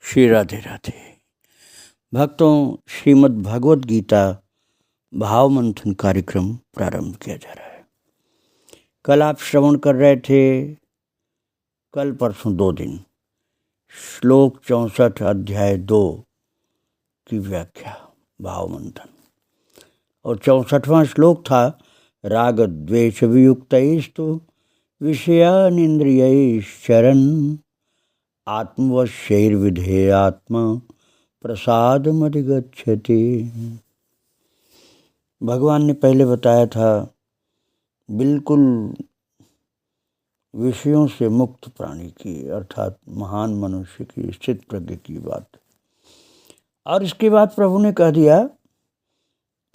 श्री राधे राधे। भक्तों, श्रीमद् भगवद गीता भाव मंथन कार्यक्रम प्रारंभ किया जा रहा है। कल आप श्रवण कर रहे थे, कल परसों 2 दिन, श्लोक 64 अध्याय 2 की व्याख्या भाव मंथन। और 64वां श्लोक था राग द्वेष वियुक्तैस्तु विषयानिन्द्रियैश्चरन् आत्मवशैर्विधेयात्मा प्रसादमधिगच्छति। भगवान ने पहले बताया था बिल्कुल विषयों से मुक्त प्राणी की, अर्थात महान मनुष्य की, स्थित प्रज्ञ की बात। और इसके बाद प्रभु ने कह दिया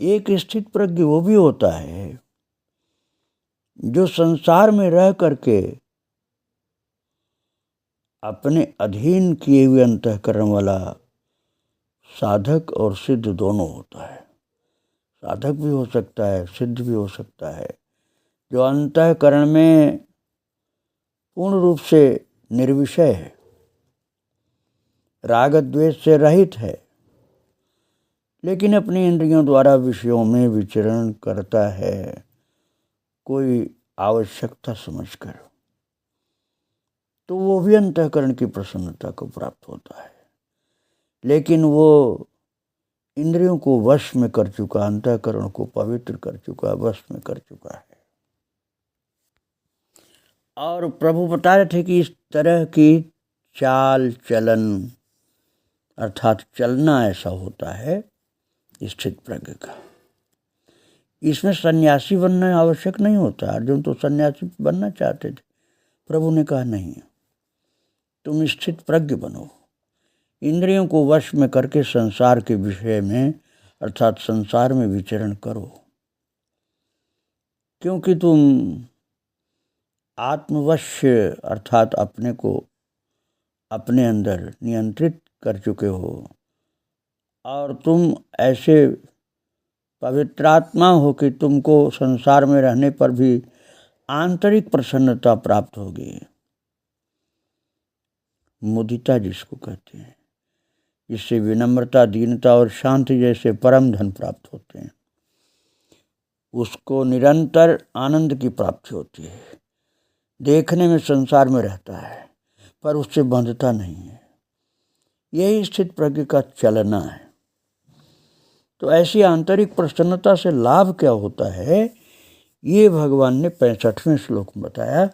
एक स्थित प्रज्ञ वो भी होता है जो संसार में रह करके अपने अधीन किए हुए अंतःकरण वाला साधक और सिद्ध दोनों होता है। साधक भी हो सकता है, सिद्ध भी हो सकता है, जो अंतःकरण में पूर्ण रूप से निर्विषय है, राग द्वेष से रहित है, लेकिन अपनी इंद्रियों द्वारा विषयों में विचरण करता है कोई आवश्यकता समझकर, तो वो भी अंतःकरण की प्रसन्नता को प्राप्त होता है। लेकिन वो इंद्रियों को वश में कर चुका, अंतःकरण को पवित्र कर चुका, वश में कर चुका है। और प्रभु बता रहे थे कि इस तरह की चाल चलन अर्थात चलना ऐसा होता है स्थित प्रज्ञ का। इसमें सन्यासी बनना आवश्यक नहीं होता। अर्जुन तो सन्यासी बनना चाहते थे, प्रभु ने कहा नहीं, तुम स्थित प्रज्ञ बनो, इंद्रियों को वश में करके संसार के विषय में अर्थात संसार में विचरण करो, क्योंकि तुम आत्मवश्य अर्थात अपने को अपने अंदर नियंत्रित कर चुके हो और तुम ऐसे पवित्रात्मा हो कि तुमको संसार में रहने पर भी आंतरिक प्रसन्नता प्राप्त होगी। मुदिता जिसको कहते हैं, जिससे विनम्रता, दीनता और शांति जैसे परम धन प्राप्त होते हैं, उसको निरंतर आनंद की प्राप्ति होती है। देखने में संसार में रहता है पर उससे बंधता नहीं है। यही स्थित प्रज्ञ का चलना है। तो ऐसी आंतरिक प्रसन्नता से लाभ क्या होता है, ये भगवान ने 65वें श्लोक में बताया,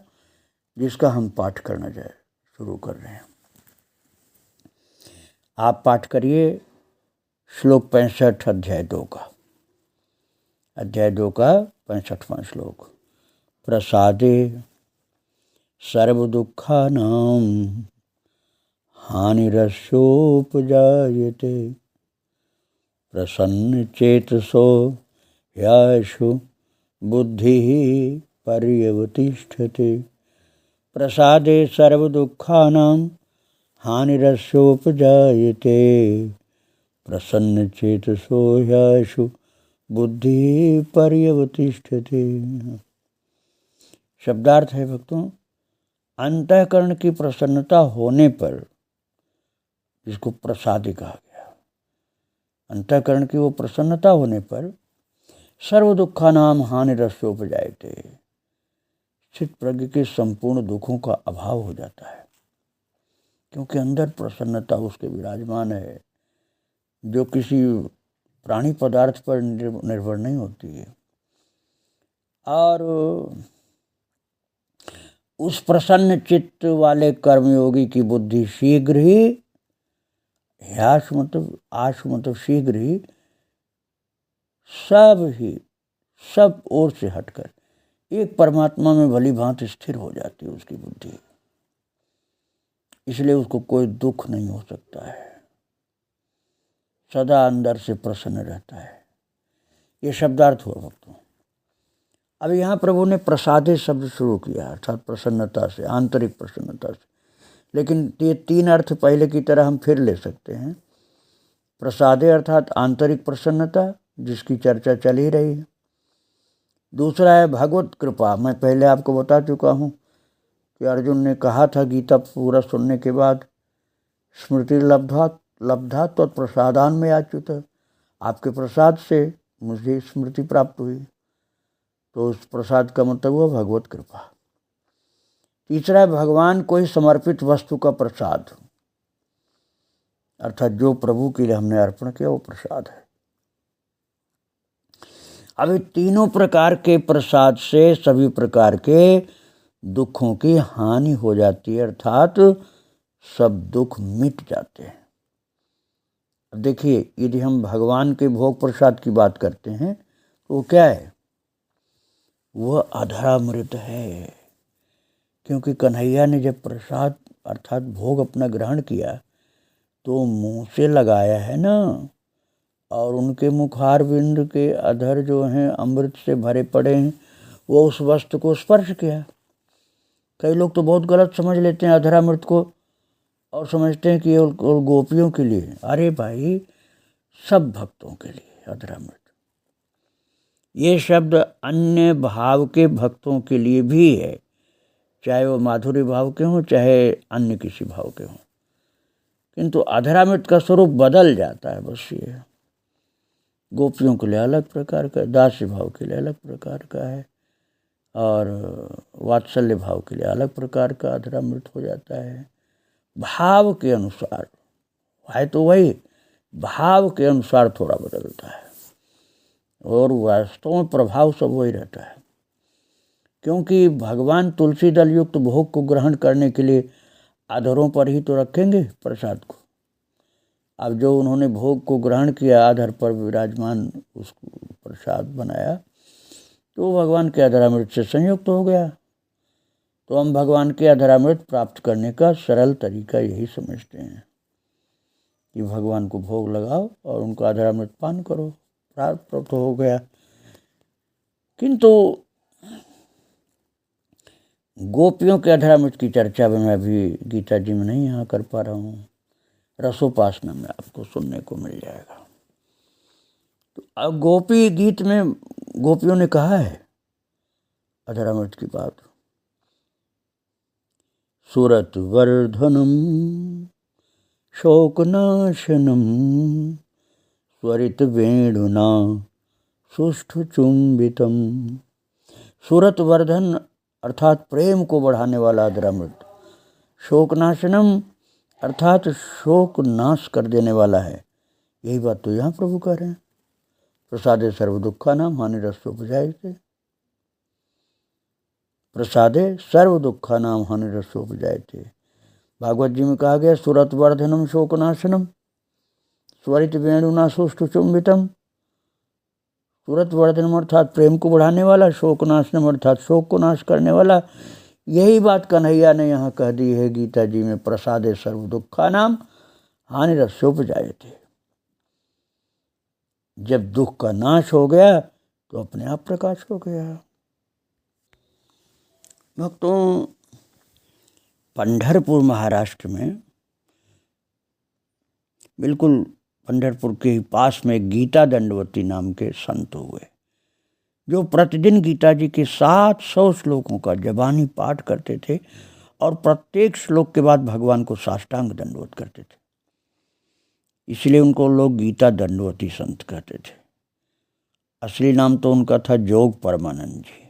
जिसका हम पाठ करना शुरू कर रहे हैं। आप पाठ करिए श्लोक 65 अध्याय 2 का। अध्याय 2 का 65वां श्लोक। प्रसादे सर्वदुःखानां हानिरस्योपजायते प्रसन्नचेतसो ह्याशु बुद्धिः पर्यवतिष्ठते। प्रसादे सर्वदुःखानां हानिरस्योपजायते प्रसन्नचेतसो ह्याशु बुद्धिः पर्यवतिष्ठते। शब्दार्थ है भक्तों, अंतःकरण की प्रसन्नता होने पर, जिसको प्रसादी कहा गया, अंतःकरण की वो प्रसन्नता होने पर सर्व दुखानाम हानिरस्योपजायते, स्थित प्रज्ञ के संपूर्ण दुखों का अभाव हो जाता है, क्योंकि अंदर प्रसन्नता उसके विराजमान है, जो किसी प्राणी पदार्थ पर निर्भर नहीं होती है। और उस प्रसन्न चित्त वाले कर्मयोगी की बुद्धि शीघ्र ही, ह्यास मतलब आश मतलब शीघ्र ही, सब ओर से हटकर एक परमात्मा में भली भांति स्थिर हो जाती है उसकी बुद्धि। इसलिए उसको कोई दुख नहीं हो सकता है, सदा अंदर से प्रसन्न रहता है। ये शब्दार्थ हुआ भक्तों। अब यहाँ प्रभु ने प्रसादे शब्द शुरू किया, अर्थात प्रसन्नता से, आंतरिक प्रसन्नता से। लेकिन ये 3 अर्थ पहले की तरह हम फिर ले सकते हैं। प्रसादे अर्थात आंतरिक प्रसन्नता, जिसकी चर्चा चल ही रही है। दूसरा है भगवत कृपा। मैं पहले आपको बता चुका हूँ कि अर्जुन ने कहा था गीता पूरा सुनने के बाद स्मृति लब्धा तो प्रसादान में आच्युत, आपके प्रसाद से मुझे स्मृति प्राप्त हुई। तो उस प्रसाद का मतलब हुआ भगवत कृपा। तीसरा है भगवान को ही समर्पित वस्तु का प्रसाद, अर्थात जो प्रभु के लिए हमने अर्पण किया वो प्रसाद है। अभी तीनों प्रकार के प्रसाद से सभी प्रकार के दुखों की हानि हो जाती है, अर्थात सब दुख मिट जाते हैं। अब देखिए, यदि हम भगवान के भोग प्रसाद की बात करते हैं तो वो क्या है? वह अधरामृत है। क्योंकि कन्हैया ने जब प्रसाद अर्थात भोग अपना ग्रहण किया तो मुंह से लगाया है ना, और उनके मुखारविंद के अधर जो हैं अमृत से भरे पड़े हैं, वो उस वस्तु को स्पर्श किया। कई लोग तो बहुत गलत समझ लेते हैं अधरामृत को और समझते हैं कि ये गोपियों के लिए। अरे भाई, सब भक्तों के लिए अधरामृत। ये शब्द अन्य भाव के भक्तों के लिए भी है, चाहे वो माधुरी भाव के हों चाहे अन्य किसी भाव के हों, किंतु अधरामृत का स्वरूप बदल जाता है। बस ये गोपियों के लिए अलग प्रकार का, दास्य भाव के लिए अलग प्रकार का है, और वात्सल्य भाव के लिए अलग प्रकार का अधरामृत हो जाता है। भाव के अनुसार है तो वही, भाव के अनुसार थोड़ा बदलता है, और वास्तव में प्रभाव सब वही रहता है। क्योंकि भगवान तुलसी दल युक्त भोग को ग्रहण करने के लिए अधरों पर ही तो रखेंगे प्रसाद को। अब जो उन्होंने भोग को ग्रहण किया, अधर पर विराजमान उसको प्रसाद बनाया, तो भगवान के अधरामृत से संयुक्त हो गया। तो हम भगवान के अधरामृत प्राप्त करने का सरल तरीका यही समझते हैं कि भगवान को भोग लगाओ और उनका अधरामृत पान करो, प्राप्त हो गया। किंतु गोपियों के अधरामृत की चर्चा में मैं अभी गीता जी में नहीं यहाँ कर पा रहा हूँ, रसोपासना में आपको सुनने को मिल जाएगा। तो अब गोपी गीत में गोपियों ने कहा है अधरामृत की बात, सुरत वर्धनम शोकनाशनम स्वरित वेणुना सुष्ठु चुंबितम। सुरत वर्धन अर्थात प्रेम को बढ़ाने वाला अधरामृत, शोकनाशनम अर्थात शोक नाश कर देने वाला है। यही बात तो यहाँ प्रभु कह रहे हैं, प्रसादे सर्व दुखा नाम हानि रसोपजायते। प्रसादे सर्व दुखा नाम हानि रसोपजायते। भागवत जी में कहा गया सुरत वर्धनम शोकनाशनम स्वरित वेणुना सुष्ठु चुंबितम। सुरत वर्धनम अर्थात प्रेम को बढ़ाने वाला, शोकनाशनम अर्थात शोक को नाश करने वाला। यही बात कन्हैया ने यहाँ कह दी है गीता जी में, प्रसादे सर्व दुखा नाम हानि रसोपजायते। जब दुख का नाश हो गया तो अपने आप प्रकाश हो गया। भक्तों, पंढरपुर महाराष्ट्र में, बिल्कुल पंढरपुर के ही पास में गीता दंडवती नाम के संत हुए, जो प्रतिदिन गीता जी के 700 श्लोकों का जबानी पाठ करते थे और प्रत्येक श्लोक के बाद भगवान को साष्टांग दंडवत करते थे। इसलिए उनको लोग गीता दंडवती संत कहते थे। असली नाम तो उनका था जोग परमानंद जी,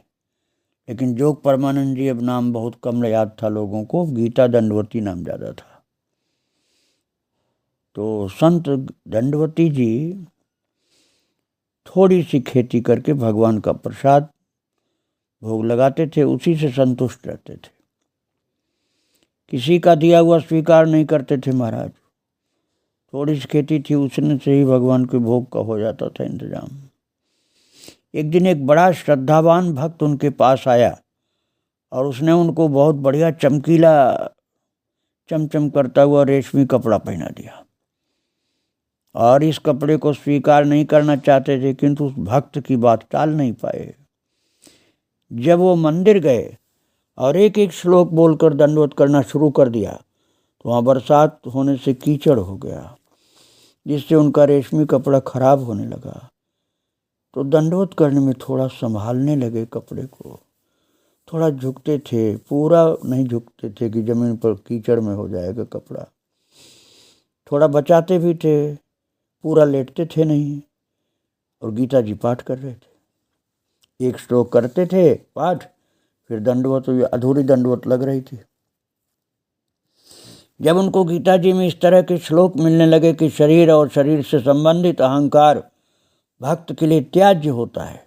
लेकिन जोग परमानंद जी अब नाम बहुत कम याद था लोगों को, गीता दंडवती नाम ज़्यादा था। तो संत दंडवती जी थोड़ी सी खेती करके भगवान का प्रसाद भोग लगाते थे, उसी से संतुष्ट रहते थे। किसी का दिया हुआ स्वीकार नहीं करते थे महाराज। थोड़ी सी खेती थी, उसने से ही भगवान के भोग का हो जाता था इंतजाम। एक दिन एक बड़ा श्रद्धावान भक्त उनके पास आया और उसने उनको बहुत बढ़िया चमकीला चमचम करता हुआ रेशमी कपड़ा पहना दिया, और इस कपड़े को स्वीकार नहीं करना चाहते थे, किंतु उस भक्त की बात टाल नहीं पाए। जब वो मंदिर गए और एक एक श्लोक बोलकर दंडवत करना शुरू कर दिया तो वहाँ बरसात होने से कीचड़ हो गया, जिससे उनका रेशमी कपड़ा खराब होने लगा। तो दंडवत करने में थोड़ा संभालने लगे कपड़े को, थोड़ा झुकते थे, पूरा नहीं झुकते थे कि जमीन पर कीचड़ में हो जाएगा कपड़ा। थोड़ा बचाते भी थे, पूरा लेटते थे नहीं। और गीता जी पाठ कर रहे थे, एक श्लोक करते थे पाठ, फिर दंडवत, अधूरी दंडवत लग रही थी। जब उनको गीता जी में इस तरह के श्लोक मिलने लगे कि शरीर और शरीर से संबंधित अहंकार भक्त के लिए त्याज्य होता है,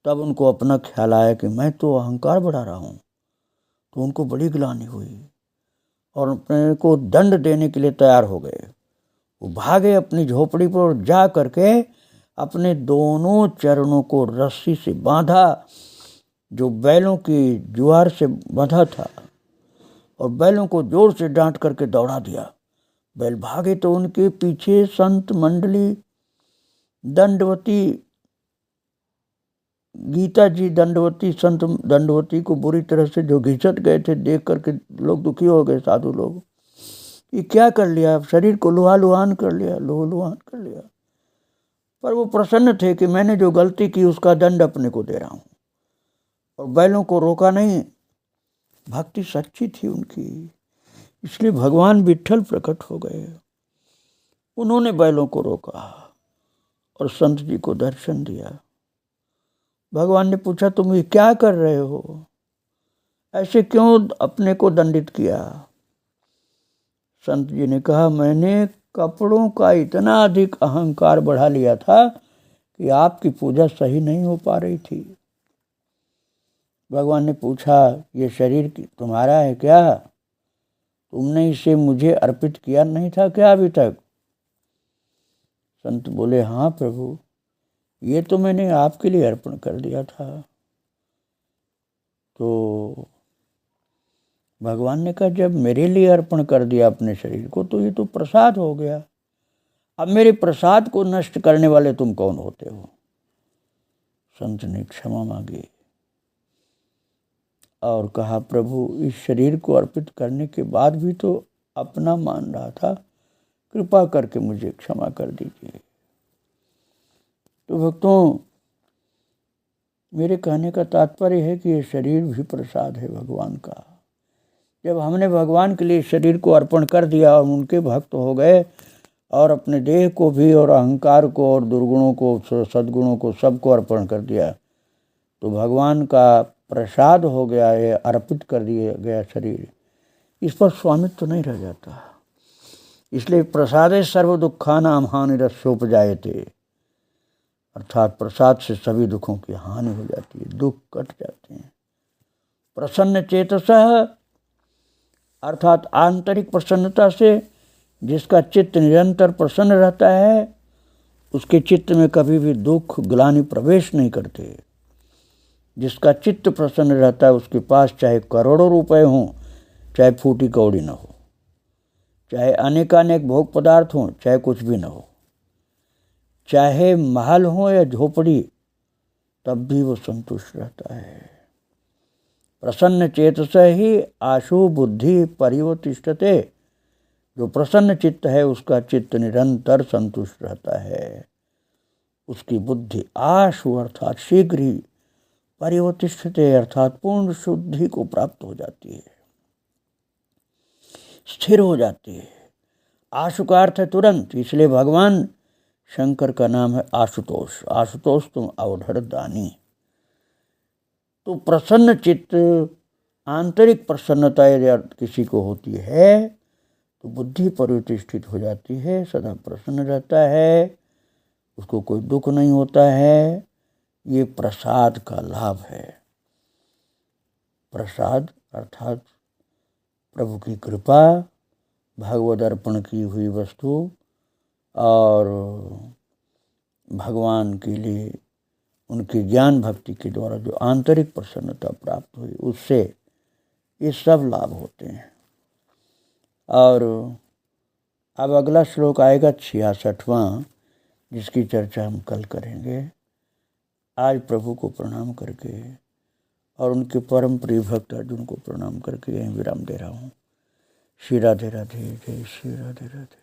तब उनको अपना ख्याल आया कि मैं तो अहंकार बढ़ा रहा हूँ। तो उनको बड़ी ग्लानि हुई और अपने को दंड देने के लिए तैयार हो गए। वो भागे अपनी झोपड़ी पर, जा करके अपने दोनों चरणों को रस्सी से बांधा, जो बैलों की जुआर से बंधा था, और बैलों को जोर से डांट करके दौड़ा दिया। बैल भागे तो उनके पीछे संत मंडली दंडवती, गीता जी दंडवती, संत दंडवती को बुरी तरह से जो घिसट गए थे, देख करके लोग दुखी हो गए, साधु लोग, ये क्या कर लिया, शरीर को लुहान कर लिया, लुहान कर लिया। पर वो प्रसन्न थे कि मैंने जो गलती की उसका दंड अपने को दे रहा हूँ, और बैलों को रोका नहीं। भक्ति सच्ची थी उनकी, इसलिए भगवान विट्ठल प्रकट हो गए। उन्होंने बैलों को रोका और संत जी को दर्शन दिया। भगवान ने पूछा, तुम ये क्या कर रहे हो, ऐसे क्यों अपने को दंडित किया? संत जी ने कहा, मैंने कपड़ों का इतना अधिक अहंकार बढ़ा लिया था कि आपकी पूजा सही नहीं हो पा रही थी। भगवान ने पूछा, ये शरीर तुम्हारा है क्या? तुमने इसे मुझे अर्पित किया नहीं था क्या अभी तक? संत बोले, हाँ प्रभु, ये तो मैंने आपके लिए अर्पण कर दिया था। तो भगवान ने कहा, जब मेरे लिए अर्पण कर दिया अपने शरीर को, तो ये तो प्रसाद हो गया। अब मेरे प्रसाद को नष्ट करने वाले तुम कौन होते हो? संत ने क्षमा मांगी और कहा, प्रभु, इस शरीर को अर्पित करने के बाद भी तो अपना मान रहा था, कृपा करके मुझे क्षमा कर दीजिए। तो भक्तों, मेरे कहने का तात्पर्य है कि ये शरीर भी प्रसाद है भगवान का। जब हमने भगवान के लिए शरीर को अर्पण कर दिया और उनके भक्त हो गए, और अपने देह को भी, और अहंकार को, और दुर्गुणों को, सद्गुणों को, सबको अर्पण कर दिया, तो भगवान का प्रसाद हो गया, ये अर्पित कर दिया गया शरीर, इस पर स्वामित्व तो नहीं रह जाता। इसलिए प्रसादे सर्व दुखानां हानिरस्योपजायते, अर्थात प्रसाद से सभी दुखों की हानि हो जाती है, दुख कट जाते हैं। प्रसन्न चेतसः, अर्थात आंतरिक प्रसन्नता से, जिसका चित्त निरंतर प्रसन्न रहता है, उसके चित्त में कभी भी दुख ग्लानि प्रवेश नहीं करते। जिसका चित्त प्रसन्न रहता है, उसके पास चाहे करोड़ों रुपए हों, चाहे फूटी कौड़ी न हो, चाहे अनेकानेक भोग पदार्थ हों, चाहे कुछ भी न हो, चाहे महल हो या झोपड़ी, तब भी वो संतुष्ट रहता है। प्रसन्न चेतस ही आशु बुद्धि परिवतिष्ठते, जो प्रसन्न चित्त है उसका चित्त निरंतर संतुष्ट रहता है। उसकी बुद्धि आशु अर्थात शीघ्र ही, परिवतिष्ठते अर्थात पूर्ण शुद्धि को प्राप्त हो जाती है, स्थिर हो जाती है। आशु का अर्थ है तुरंत, इसलिए भगवान शंकर का नाम है आशुतोष। आशुतोष तुम अवधर दानी। तो प्रसन्न चित्त, आंतरिक प्रसन्नता यदि किसी को होती है तो बुद्धि परिवतिष्ठित हो जाती है, सदा प्रसन्न रहता है, उसको कोई दुख नहीं होता है। ये प्रसाद का लाभ है। प्रसाद अर्थात प्रभु की कृपा, भगवद अर्पण की हुई वस्तु, और भगवान के लिए उनकी ज्ञान भक्ति के द्वारा जो आंतरिक प्रसन्नता प्राप्त हुई, उससे ये सब लाभ होते हैं। और अब अगला श्लोक आएगा 66वां, जिसकी चर्चा हम कल करेंगे। आज प्रभु को प्रणाम करके और उनके परम प्रिय भक्त अर्जुन को प्रणाम करके यहीं विराम दे रहा हूँ। श्री राधे राधे, जय श्री राधे राधे।